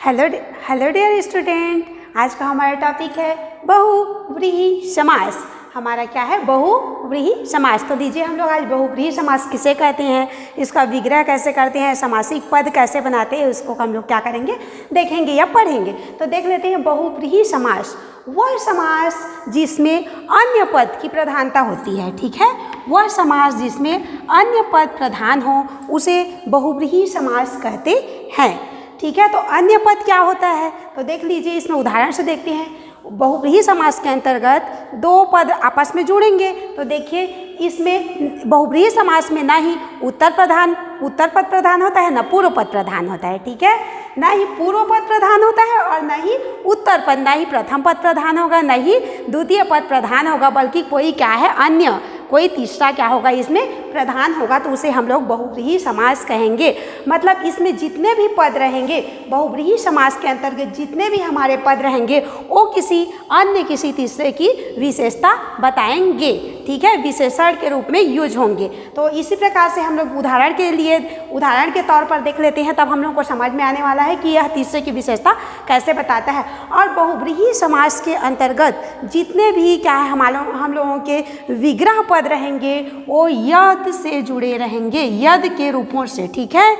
Hello dear student, आज का हमारा टॉपिक है बहुव्रीहि समास। हमारा क्या है? बहुव्रीहि समास। तो दीजिए हम लोग आज बहुव्रीहि समास किसे कहते हैं, इसका विग्रह कैसे करते हैं, समासिक पद कैसे बनाते हैं, उसको हम लोग क्या करेंगे, देखेंगे या पढ़ेंगे। तो देख लेते हैं बहुव्रीहि समास। वह समास जिसमें अन्य पद की प्रधानता होती है, ठीक है, वह समास जिसमें अन्य पद प्रधान हो उसे बहुव्रीहि समास कहते हैं। ठीक है, तो अन्य पद क्या होता है? तो देख लीजिए, इसमें उदाहरण से देखते हैं। बहुव्रीहि समास के अंतर्गत दो पद आपस में जुड़ेंगे। तो देखिए, इसमें बहुव्रीहि समास में ना ही उत्तर पद प्रधान होता है, ना पूर्व पद प्रधान होता है। ठीक है, ना ही पूर्व पद प्रधान होता है और ना ही उत्तर पद, ना ही प्रथम पद प्रधान होगा, ना ही द्वितीय पद प्रधान होगा, बल्कि कोई क्या है, अन्य कोई तीसरा क्या होगा, इसमें प्रधान होगा। तो उसे हम लोग बहुव्रीहि समास कहेंगे। मतलब इसमें जितने भी पद रहेंगे, बहुव्रीहि समास के अंतर्गत जितने भी हमारे पद रहेंगे, वो किसी तीसरे की विशेषता बताएंगे। ठीक है, विशेषण के रूप में यूज होंगे। तो इसी प्रकार से हम लोग उदाहरण के तौर पर देख लेते हैं, तब हम लोग को समझ में आने वाला है कि यह तीसरे की विशेषता कैसे बताता है। और बहुव्रीहि समास के अंतर्गत जितने भी क्या है हम लोगों के विग्रह पद रहेंगे, वो यद से जुड़े रहेंगे, यद के रूपों से। ठीक है,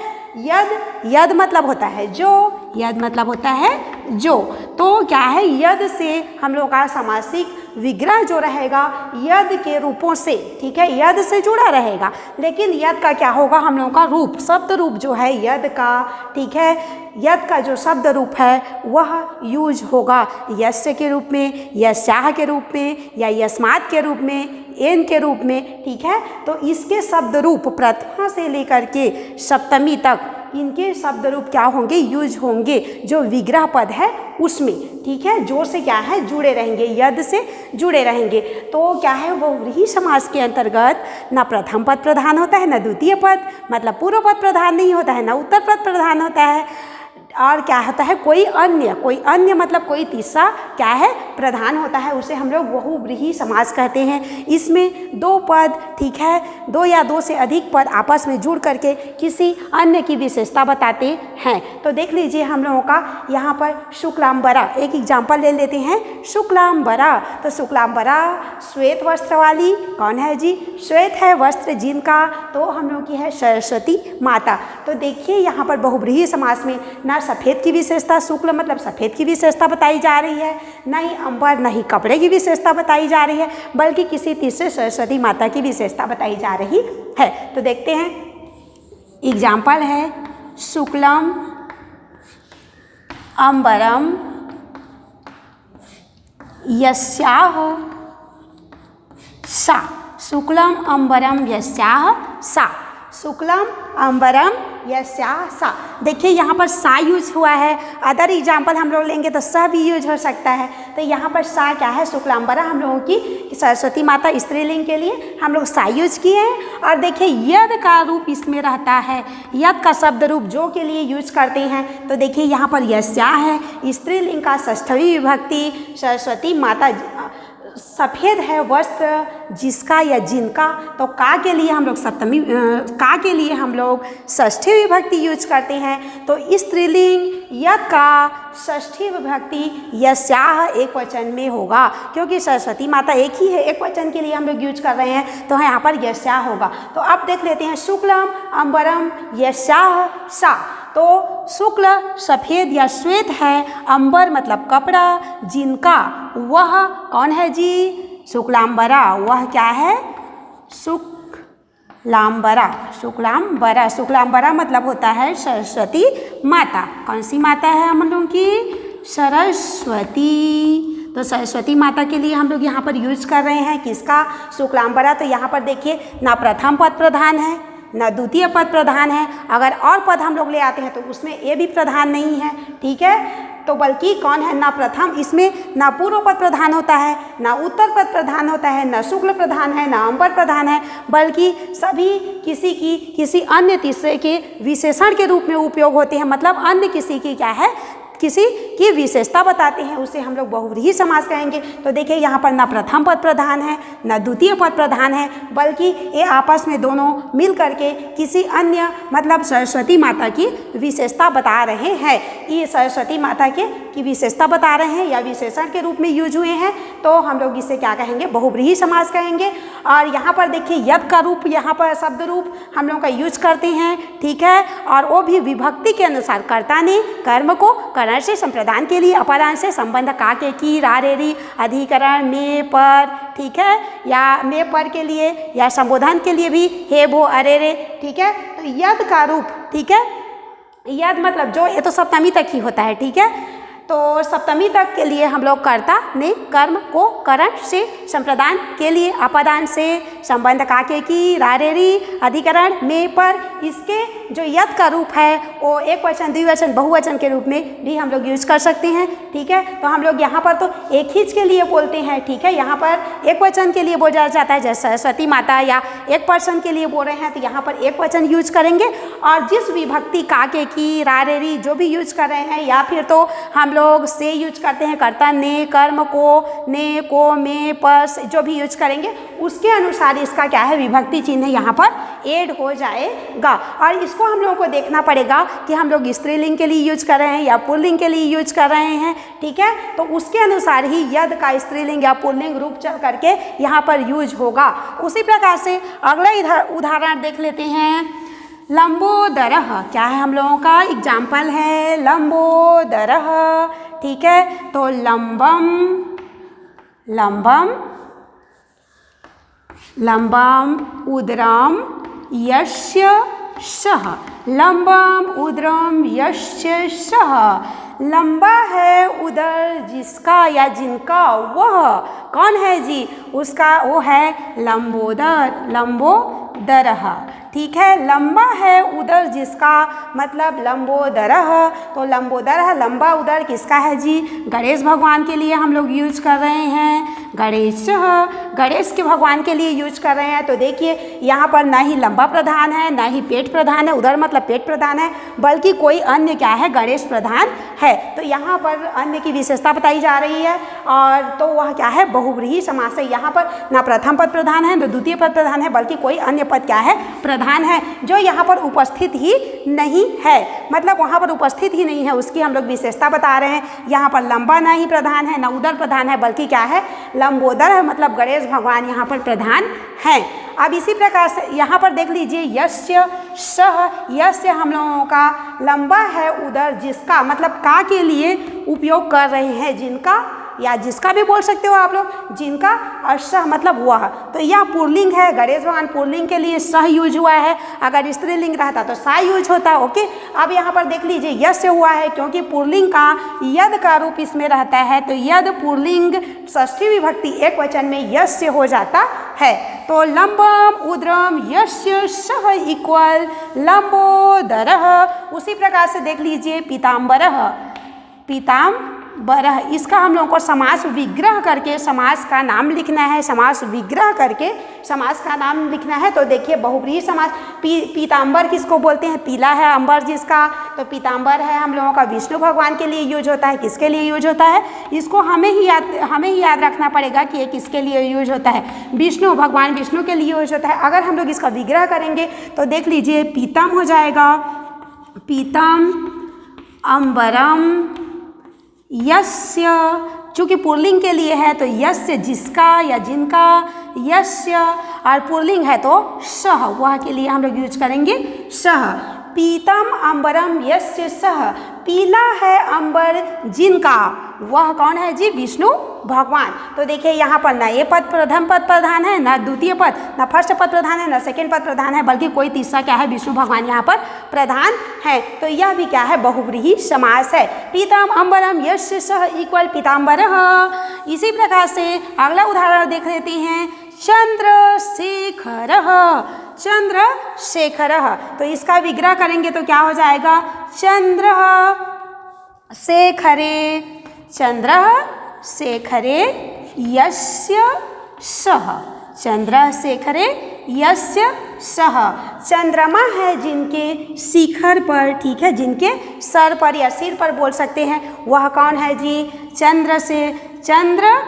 यद मतलब होता है जो, यद मतलब होता है जो। तो क्या है, यद से हम लोग का समासिक विग्रह जो रहेगा यद के रूपों से, ठीक है, यद से जुड़ा रहेगा। लेकिन यद का क्या होगा, हम लोगों का रूप, शब्द रूप जो है यद का, ठीक है, यद का जो शब्द रूप है वह यूज होगा यस्य के रूप में, यस्याः के रूप में, या यस्मात् के रूप में, एन के रूप में। ठीक है, तो इसके शब्द रूप प्रथमा से लेकर के सप्तमी तक इनके शब्द रूप क्या होंगे, यूज होंगे जो विग्रह पद है उसमें। ठीक है, जो से क्या है, जुड़े रहेंगे, यद से जुड़े रहेंगे। तो क्या है, बहुव्रीहि समास के अंतर्गत ना प्रथम पद प्रधान होता है, ना द्वितीय पद, मतलब पूर्व पद प्रधान नहीं होता है, ना उत्तर पद प्रधान होता है, और क्या होता है, कोई अन्य मतलब कोई तीसरा क्या है, प्रधान होता है। उसे हम लोग बहुव्रीहि समास कहते हैं। इसमें दो पद, ठीक है, दो या दो से अधिक पद आपस में जुड़ करके किसी अन्य की विशेषता बताते हैं। तो देख लीजिए हम लोगों का यहाँ पर शुक्लांबरा, एक एग्जाम्पल ले लेते हैं। शुक्लांबरा, तो शुक्लांबरा श्वेत वस्त्र वाली, कौन है जी, श्वेत है वस्त्र जिनका, तो हम लोग की है सरस्वती माता। तो देखिए यहाँ पर बहुव्रीहि समास में ना सफ़ेद की विशेषता, शुक्ल मतलब सफ़ेद की विशेषता बताई जा रही है, ना ही अंबर, ना ही कपड़े की विशेषता बताई जा रही है, बल्कि किसी तीसरे सरस्वती माता की विशेषता बताई जा रही है। तो देखते हैं, एग्जाम्पल है शुक्लम अंबरम यस्याः सा, शुक्लम अंबरम यस्याः सा, शुक्लम अंबरम यस्याः सा। देखिए यहाँ पर सा यूज हुआ है। अदर एग्जाम्पल हम लोग लेंगे तो स भी यूज हो सकता है। तो यहाँ पर सा क्या है, शुक्लांबरा हम लोगों की सरस्वती माता स्त्रीलिंग के लिए हम लोग सा यूज किए हैं। और देखिए यद का रूप इसमें रहता है, यद का शब्द रूप जो के लिए यूज करते हैं। तो देखिए यहाँ पर यस्याः है, स्त्रीलिंग का षष्ठी विभक्ति, सरस्वती माता, सफ़ेद है वस्त्र जिसका या जिनका, तो का के लिए हम लोग का के लिए हम लोग षष्ठी विभक्ति यूज करते हैं। तो स्त्रीलिंग यद का षष्ठी विभक्ति यस्याः एक वचन में होगा, क्योंकि सरस्वती माता एक ही है, एक वचन के लिए हम लोग यूज कर रहे हैं, तो यहाँ पर यस्याः होगा। तो अब देख लेते हैं, शुक्लम अंबरम यस्याः सा। तो शुक्ल सफ़ेद या श्वेत है, अंबर मतलब कपड़ा, जिनका, वह कौन है जी, शुक्लांबरा, वह क्या है, शुक्लांबरा, शुक्लांबरा, शुक्लांबरा मतलब होता है सरस्वती माता। कौन सी माता है हम लोगों की, सरस्वती। तो सरस्वती माता के लिए हम लोग यहाँ पर यूज कर रहे हैं किसका, शुक्लांबरा। तो यहाँ पर देखिए, ना प्रथम पद प्रधान है, ना द्वितीय पद प्रधान है। अगर और पद हम लोग ले आते हैं तो उसमें ए भी प्रधान नहीं है, ठीक है, तो बल्कि कौन है, ना प्रथम, इसमें ना पूर्व पद प्रधान होता है, ना उत्तर पद प्रधान होता है, ना शुक्ल प्रधान है, ना अंबर प्रधान है, बल्कि सभी किसी अन्य तीसरे के विशेषण के रूप में उपयोग होते हैं। मतलब अन्य किसी की क्या है, किसी की विशेषता बताते हैं उसे हम लोग बहुव्रीहि समास कहेंगे। तो देखिए यहाँ पर ना प्रथम पद प्रधान है ना द्वितीय पद प्रधान है, बल्कि ये आपस में दोनों मिल करके किसी अन्य मतलब सरस्वती माता की विशेषता बता रहे हैं। ये सरस्वती माता की विशेषता बता रहे हैं या विशेषण के रूप में यूज हुए हैं, तो हम लोग इसे क्या कहेंगे, बहुव्रीहि समास कहेंगे। और यहाँ पर देखिए यद का रूप, यहाँ पर शब्द रूप हम लोग का यूज करते हैं, ठीक है। और वो भी विभक्ति के अनुसार कर्ता ने कर्म को करण से संप्रदान के लिए अपरांश से संबंध का के की रा रे री अधिकरण में पर, ठीक है, या में पर के लिए या संबोधन के लिए भी हे भो अरे रे, ठीक है। तो यद का रूप, ठीक है, यद मतलब जो, ये तो सप्तमी तक ही होता है, ठीक है। तो सप्तमी तक के लिए हम लोग कर्ता ने कर्म को करण से संप्रदान के लिए अपदान से संबंध का के की रा रे री अधिकरण में पर, इसके जो यद का रूप है वो एक वचन द्विवचन बहुवचन के रूप में भी हम लोग यूज कर सकते हैं, ठीक है। तो हम लोग यहाँ पर तो एक ही के लिए बोलते हैं, ठीक है। यहाँ पर एक वचन के लिए बोला जाता है, जैसे सरस्वती माता, या एक पर्सन के लिए बोल रहे हैं तो यहाँ पर एक वचन यूज करेंगे। और जिस विभक्ति का के की रा रे री जो भी यूज कर रहे हैं, या फिर तो हम लोग से यूज करते हैं, कर्ता ने कर्म को ने को में पर जो भी यूज करेंगे उसके अनुसार इसका क्या है, विभक्ति चिन्ह यहाँ पर ऐड हो जाएगा। और इसको हम लोगों को देखना पड़ेगा कि हम लोग स्त्रीलिंग के लिए यूज कर रहे हैं या पुल्लिंग के लिए यूज कर रहे हैं, ठीक है। तो उसके अनुसार ही यद का स्त्रीलिंग या पुल्लिंग रूप चल करके यहाँ पर यूज होगा। उसी प्रकार से अगला उदाहरण देख लेते हैं, लंबोदरः, क्या है हम लोगों का एग्जाम्पल है लंबोदरः, ठीक है। तो लंबम लंबम लंबम उदरम यस्य सः, लंबम उदरम यस्य सः, लंबा है उदर जिसका या जिनका, वह कौन है जी, उसका वो है लंबोदर, लंबोदरः, ठीक है। लंबा है उदर जिसका मतलब लंबोदरः, तो लंबोदरः लंबा उदर किसका है जी, गणेश भगवान के लिए हम लोग यूज कर रहे हैं, गणेश के भगवान के लिए यूज कर रहे हैं। तो देखिए यहाँ पर ना ही लंबा प्रधान है ना ही पेट प्रधान है, उधर मतलब पेट प्रधान है, बल्कि कोई अन्य क्या है, गणेश प्रधान है। तो यहाँ पर अन्य की विशेषता बताई जा रही है, और तो वह क्या है, बहुव्रीहि समास है। यहाँ पर ना प्रथम पद प्रधान है ना द्वितीय पद प्रधान है, बल्कि कोई अन्य पद क्या है, प्रधान है, जो यहाँ पर उपस्थित ही नहीं है, मतलब वहाँ पर उपस्थित ही नहीं है, उसकी हम लोग विशेषता बता रहे हैं। यहाँ पर लंबा ना ही प्रधान है ना उदर प्रधान है, बल्कि क्या है, लंबोदर है, मतलब गणेश भगवान यहाँ पर प्रधान हैं। अब इसी प्रकार से यहाँ पर देख लीजिए यस्य सः, यस्य हम लोगों का लंबा है उदर जिसका, मतलब का के लिए उपयोग कर रहे हैं, जिनका या जिसका भी बोल सकते हो आप लोग, जिनका, और सः मतलब वह। तो यह पुल्लिंग है, गणेश भगवान पुल्लिंग के लिए सः यूज हुआ है, अगर स्त्रीलिंग रहता तो सा यूज होता, ओके। अब यहाँ पर देख लीजिए यस्य हुआ है क्योंकि पुल्लिंग का यद का रूप इसमें रहता है, तो यद पुल्लिंग षष्ठी विभक्ति एक वचन में यस्य हो जाता है। तो लंबम उदरम यस्य सः इक्वल लंबोदरः। उसी प्रकार से देख लीजिए पीताम्बरः, पीताम्बरः, इसका हम लोगों को समास विग्रह करके समास का नाम लिखना है, समास विग्रह करके समास का नाम लिखना है। तो देखिए बहुव्रीहि समास, पीताम्बर किसको बोलते हैं, पीला है अंबर जिसका, तो पीताम्बर है हम लोगों का विष्णु भगवान के लिए यूज होता है। किसके लिए यूज होता है, इसको हमें ही याद रखना पड़ेगा कि ये किसके लिए यूज होता है, विष्णु भगवान विष्णु के लिए यूज होता है। अगर हम लोग इसका विग्रह करेंगे तो देख लीजिए पीतम हो जाएगा, पीतम अंबरम यस्य, चूँकि पुल्लिंग के लिए है तो यस्य जिसका या जिनका, यस्य, और पुल्लिंग है तो सः, वह के लिए हम लोग यूज करेंगे सः। पीतम अंबरम यस्य सः, पीला है अंबर जिनका, वह कौन है जी, विष्णु भगवान। तो देखिए यहाँ पर ना ये पद प्रथम पद प्रधान है, ना द्वितीय पद, ना फर्स्ट पद प्रधान है, ना सेकंड पद प्रधान है, बल्कि कोई तीसरा क्या है, विष्णु भगवान यहाँ पर प्रधान है। तो यह भी क्या है, बहुव्रीहि समास है। पीतम अंबरम यस्य सः इक्वल पीताम्बरः। इसी प्रकार से अगला उदाहरण देख लेते हैं, चंद्रशेखरः, चंद्रशेखरः। तो इसका विग्रह करेंगे तो क्या हो जाएगा, चंद्रः शेखरे, चंद्रः शेखरे यस्य सः, चंद्रः शेखरे यस्य सह। चंद्रमा है जिनके शिखर पर, ठीक है, जिनके सर पर या सिर पर बोल सकते हैं, वह कौन है जी? चंद्रशेखर,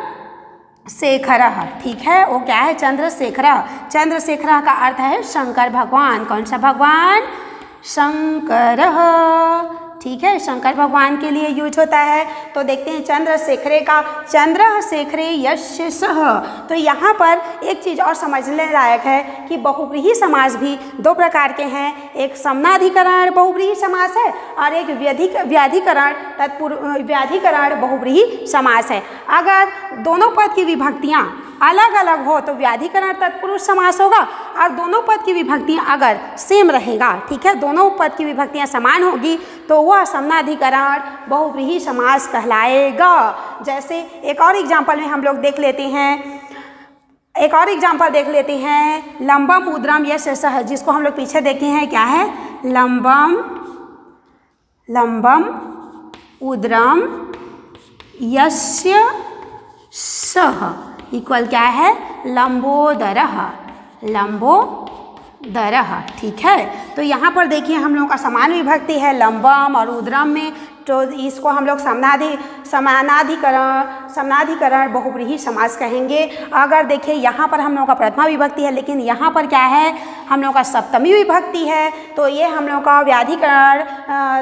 ठीक है, वो क्या है? चंद्रशेखर। चंद्रशेखर का अर्थ है शंकर भगवान। कौन सा भगवान? शंकर, ठीक है, शंकर भगवान के लिए यूज होता है। तो देखते हैं चंद्रशेखरे का, चंद्रशेखरे यस्य सह। तो यहाँ पर एक चीज़ और समझने लायक है कि बहुव्रीहि समास भी दो प्रकार के हैं। एक समनाधिकरण बहुव्रीहि समास है और एक व्याधिकरण बहुव्रीहि समास है। अगर दोनों पद की विभक्तियाँ अलग अलग हो तो व्याधिकरण तत्पुरुष समास होगा, और दोनों पद की विभक्तियाँ अगर सेम रहेगा, ठीक है, दोनों पद की विभक्तियाँ समान होगी तो वह समनाधिकरण बहुव्रीहि समास कहलाएगा। जैसे एक और एग्जाम्पल में हम लोग देख लेते हैं, लंबम उद्रम यस्य सह, जिसको हम लोग पीछे देखे हैं, क्या है? लंबम उद्रम यस्य सह इक्वल क्या है? लंबोदरः, ठीक है। तो यहाँ पर देखिए हम लोगों का समान विभक्ति है लंबम और उद्रम में, तो इसको हम लोग समानाधिकरण बहुव्रीहि समास कहेंगे। अगर देखिए यहाँ पर हम लोगों का प्रथमा विभक्ति है, लेकिन यहाँ पर क्या है? हम लोगों का सप्तमी विभक्ति है, तो ये हम लोगों का व्याधिकरण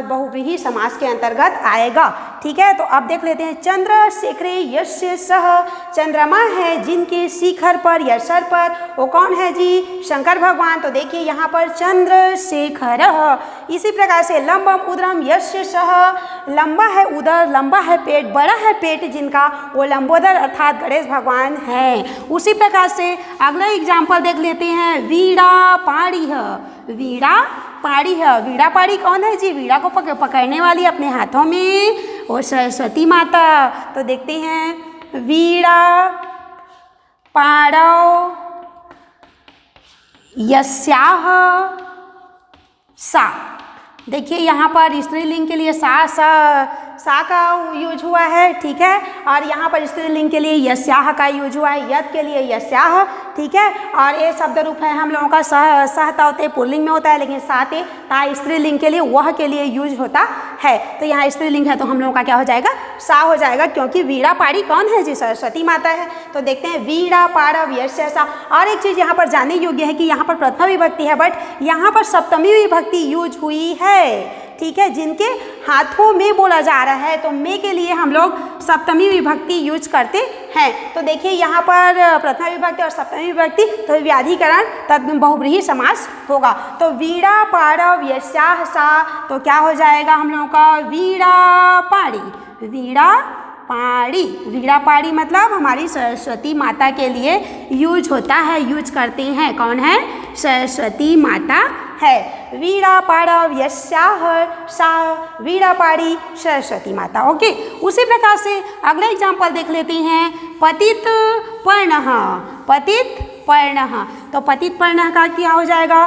बहुव्रीहि समास के अंतर्गत आएगा, ठीक है। तो अब देख लेते हैं, चंद्रशेखरे यस्य सह, चंद्रमा है जिनके शिखर पर या सर पर, वो कौन है जी? शंकर भगवान। तो देखिए यहाँ पर चंद्रशेखर। इसी प्रकार से लंबम उद्रम यस्य सह, लंबा है उदर, लंबा है पेट, बड़ा है पेट जिनका, वो लंबोदर अर्थात गणेश भगवान हैं। उसी प्रकार से अगला एग्जाम्पल देख लेते हैं, वीड़ा पाड़ी है। वीड़ा पाड़ी कौन है जी? वीड़ा को पकड़ने वाली अपने हाथों में वो सरस्वती माता। तो देखते हैं, वीड़ा पाड़ौ यस्याह सा। देखिए यहाँ पर स्त्रीलिंग के लिए सा का यूज हुआ है, ठीक है, और यहाँ पर स्त्रीलिंग के लिए यस्याह का यूज हुआ है, यत के लिए यस्याह, ठीक है। और ये शब्द रूप है हम लोगों का सह ताते पुल्लिंग में होता है, लेकिन साते ता स्त्रीलिंग के लिए वह के लिए यूज होता है। तो यहाँ स्त्रीलिंग है तो हम लोगों का क्या हो जाएगा? सा हो जाएगा, क्योंकि वीड़ा पाड़ी कौन है जी? सरस्वती माता है। तो देखते हैं, वीड़ा पाड़व यस्य सा। और एक चीज़ यहाँ पर जानने योग्य है कि यहाँ पर प्रथमा विभक्ति है, बट यहाँ पर सप्तमी विभक्ति यूज हुई है, ठीक है, जिनके हाथों में बोला जा रहा है, तो में के लिए हम लोग सप्तमी विभक्ति यूज करते हैं। तो देखिए यहाँ पर प्रथमा विभक्ति और सप्तमी विभक्ति, तो व्याधिकरण तद बहुव्रीहि समास होगा। तो वीड़ा पाड़व यस्याह सा, तो क्या हो जाएगा हम लोगों का? वीड़ा पाड़ी मतलब हमारी सरस्वती माता के लिए यूज होता है, यूज करते हैं। कौन है? सरस्वती माता है। वीड़ा पाड़व यस्याह सा, वीड़ा पाड़ी सरस्वती माता। ओके, उसी प्रकार से अगला एग्जाम्पल देख लेते हैं, पतित पर्णः। तो पतित पर्णः का क्या हो जाएगा?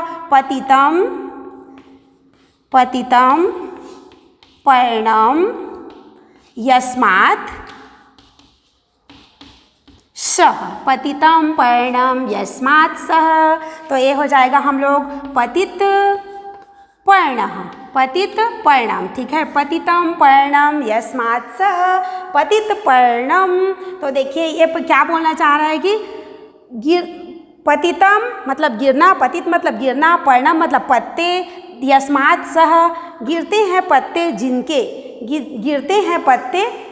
पतितम पर्णम यस्मात् सह, पतितम पर्णम यस्मात् सह। तो ये हो जाएगा हम लोग पतित पर्णम, ठीक है, पतितम पर्णम यस्मात् सह, पतित पर्णम। तो देखिए ये क्या बोलना चाह रहा है कि पतितम मतलब गिरना, पतित मतलब गिरना, पर्णम मतलब पत्ते, यस्मात् सह गिरते हैं पत्ते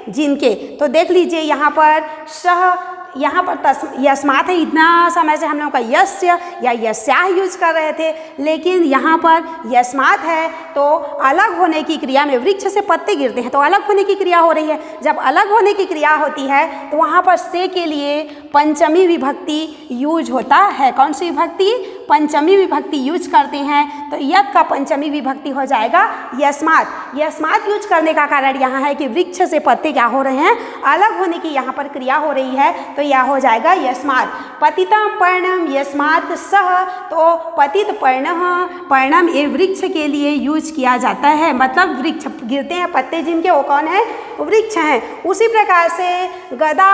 जिनके। तो देख लीजिए यहाँ पर सह, यहाँ पर यस्मात् है। इतना समय से हम लोग का यस्य या यस्याह यूज कर रहे थे, लेकिन यहाँ पर यस्मात् है तो अलग होने की क्रिया में, वृक्ष से पत्ते गिरते हैं तो अलग होने की क्रिया हो रही है। जब अलग होने की क्रिया होती है तो वहाँ पर से के लिए पंचमी विभक्ति यूज होता है। कौन सी विभक्ति? पंचमी विभक्ति यूज करते हैं। तो यत का पंचमी विभक्ति हो जाएगा यस्मात् यूज करने का कारण यहाँ है कि वृक्ष से पत्ते क्या हो रहे हैं? अलग होने की यहाँ पर क्रिया हो रही है, तो यह हो जाएगा यस्मात्। पतितम पर्णम यस्मात् सह, तो पतित पर्णम ये वृक्ष के लिए यूज किया जाता है, मतलब वृक्ष गिरते हैं पत्ते जिनके, वो कौन है? वृक्ष हैं। उसी प्रकार से गदा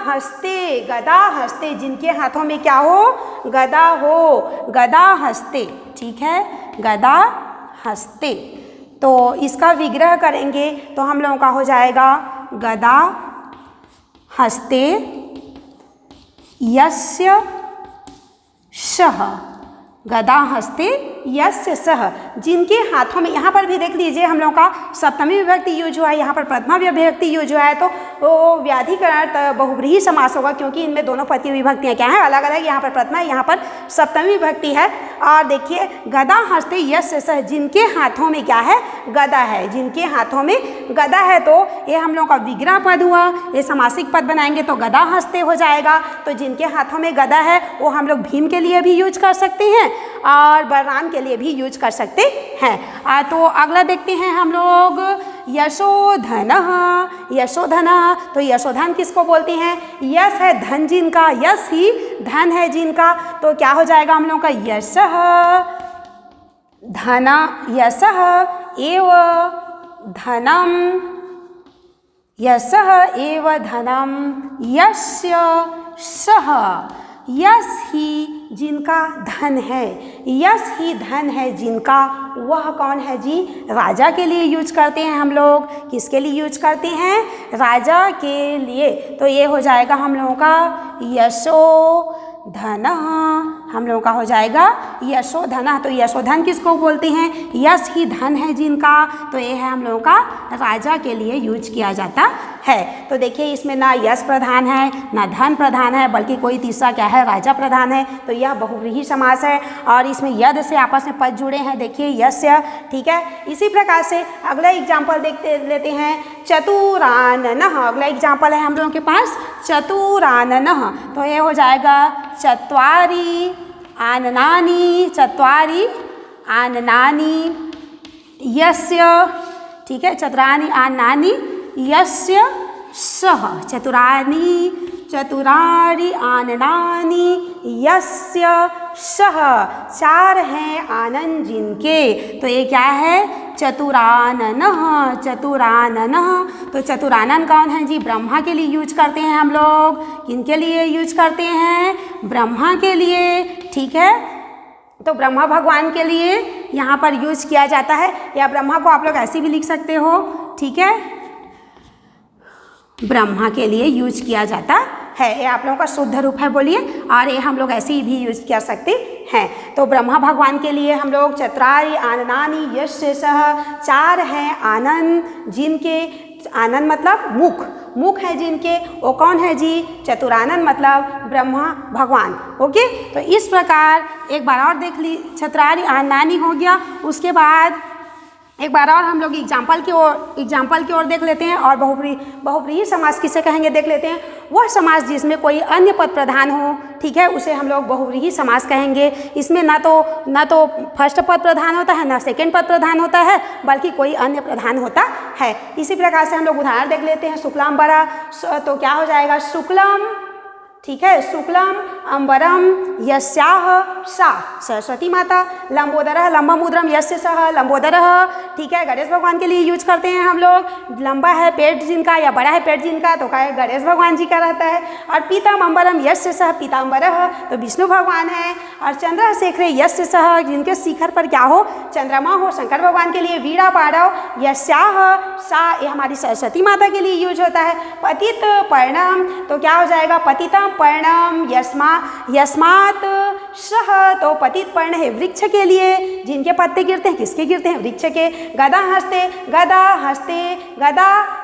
हस्ते जिनके हाथों में क्या हो, गदा हो, गदा हस्ते, ठीक है, गदा हस्ते। तो इसका विग्रह करेंगे तो हम लोगों का हो जाएगा गदा हस्ते यस्य सः, गदा हस्ते यस्य सः, जिनके हाथों में, यहाँ पर भी देख लीजिए हम लोगों का सप्तमी विभक्ति यूज हुआ है, यहाँ पर प्रथमा विभक्ति यूज हुआ है, तो वो व्याधिकरण बहुव्रीहि समास होगा क्योंकि इनमें दोनों प्रति विभक्तियाँ क्या हैं, अलग अलग। यहाँ पर प्रथमा, यहाँ पर सप्तमी विभक्ति है। और देखिए गदा हस्ते यस्य सः, जिनके हाथों में क्या है, गदा है, जिनके हाथों में गदा है, तो ये हम लोगों का विग्रह पद हुआ। ये समासिक पद बनाएंगे तो गदा हस्ते हो जाएगा। तो जिनके हाथों में गदा है वो हम लोग भीम के लिए भी यूज कर सकते हैं और बलराम के लिए भी यूज कर सकते हैं। तो अगला देखते हैं हम लोग यशोधन। यशोधन, तो यशोधन किसको बोलते हैं, यश है धन जिनका, यश ही धन है जिनका, तो क्या हो जाएगा हम लोग का यशः धन, यशः एव धनम, यशः एव धनम यस्य सः, यश ही जिनका धन है, यश ही धन है जिनका, वह कौन है जी, राजा के लिए यूज करते हैं हम लोग। किसके लिए यूज करते हैं, राजा के लिए। तो ये हो जाएगा हम लोगों का यशोधन, हम लोगों का हो जाएगा यशोधन। तो यशोधन किसको बोलते हैं, यश ही धन है जिनका, तो ये है हम लोगों का राजा के लिए यूज किया जाता है। तो देखिए इसमें ना यश प्रधान है ना धन प्रधान है, बल्कि कोई तीसरा क्या है, राजा प्रधान है। तो यह बहुव्रीहि समास है और इसमें यद से आपस में पद जुड़े हैं, देखिए यस्य, ठीक है। इसी प्रकार से अगला एग्जाम्पल लेते हैं चतुराननः। अगला एग्जाम्पल है हम लोगों के पास चतुराननः। तो ये हो जाएगा चत्वारि आननानि, चत्वारि आननानि यस्य, ठीक है, चतुरानि आननानि यस्य सः, चतुरारि आननानि यस्य सः, चार हैं आनन जिनके। तो ये क्या है, चतुराननः, चतुराननः। तो चतुरानन कौन है जी, ब्रह्मा के लिए यूज करते हैं हम लोग। किनके लिए यूज करते हैं, ब्रह्मा के लिए, ठीक है। तो ब्रह्मा भगवान के लिए यहाँ पर यूज किया जाता है, या ब्रह्मा को आप लोग ऐसे भी लिख सकते हो, ठीक है, ब्रह्मा के लिए यूज किया जाता है। ये आप लोगों का शुद्ध रूप है, बोलिए। और ये हम लोग ऐसे ही भी यूज कर सकते हैं। तो ब्रह्मा भगवान के लिए हम लोग चत्वारि आननानि यस्य सः, चार हैं आनन जिनके, आनन मतलब मुख, मुख है जिनके, वो कौन है जी, चतुरानन मतलब ब्रह्मा भगवान। ओके, तो इस प्रकार एक बार और देख ली, चत्वारि आननानि हो गया। उसके बाद एक बार और हम लोग एग्जाम्पल की ओर देख लेते हैं। और बहुव्रीहि समास किसे कहेंगे देख लेते हैं। वह समास जिसमें कोई अन्य पद प्रधान हो, ठीक है, उसे हम लोग बहुव्रीहि समास कहेंगे। इसमें ना तो फर्स्ट पद प्रधान होता है, ना सेकंड पद प्रधान होता है, बल्कि कोई अन्य प्रधान होता है। इसी प्रकार से हम लोग उदाहरण देख लेते हैं। शुक्लांबरा, तो क्या हो जाएगा, शुक्लम, ठीक है, शुक्लम अंबरम यस्याह सा, सरस्वती माता। लंबोदरः लंबमुद्रम यस्य सः, लंबोदरः, ठीक है, गणेश भगवान के लिए यूज करते हैं हम लोग। लंबा है पेट जिनका या बड़ा है पेट जिनका, तो क्या गणेश भगवान जी का रहता है। और पीतम अंबरम यस्य सः, पीताम्बरः, तो विष्णु भगवान है। और चंद्रशेखरे यस्य सः, जिनके शिखर पर क्या हो, चंद्रमा हो, शंकर भगवान के लिए। वीणा पाड़व यस्याह सा, ये हमारी सरस्वती माता के लिए यूज होता है। पतित पर्णम, तो क्या हो जाएगा, पतितम पर्णम यस्मात् सः, तो पतित पर्ण है वृक्ष के लिए, जिनके पत्ते गिरते हैं, किसके गिरते हैं, वृक्ष के। गदा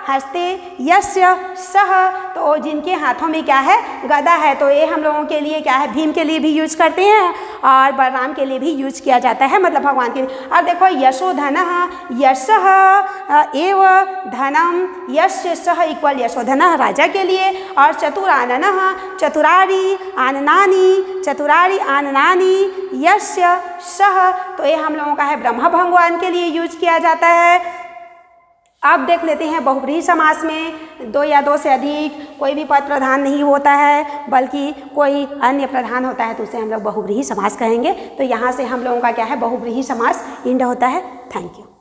हस्ते यस्य सः, तो जिनके हाथों में क्या है, गदा है। तो ये हम लोगों के लिए क्या है, भीम के लिए भी यूज करते हैं और बलराम के लिए भी यूज किया जाता है, मतलब भगवान के लिए। और देखो यशोधनः, यशः एव धनम यस्य सः इक्वल यशोधनः, राजा के लिए। और चतुराननः, चतुरारि आननानि यस्य सः, तो ये हम लोगों का है ब्रह्मा भगवान के लिए यूज किया जाता है। अब देख लेते हैं बहुव्रीहि समास में दो या दो से अधिक कोई भी पद प्रधान नहीं होता है, बल्कि कोई अन्य प्रधान होता है, तो उसे हम लोग बहुव्रीहि समास कहेंगे। तो यहाँ से हम लोगों का क्या है, बहुव्रीहि समास इंड होता है। Thank you.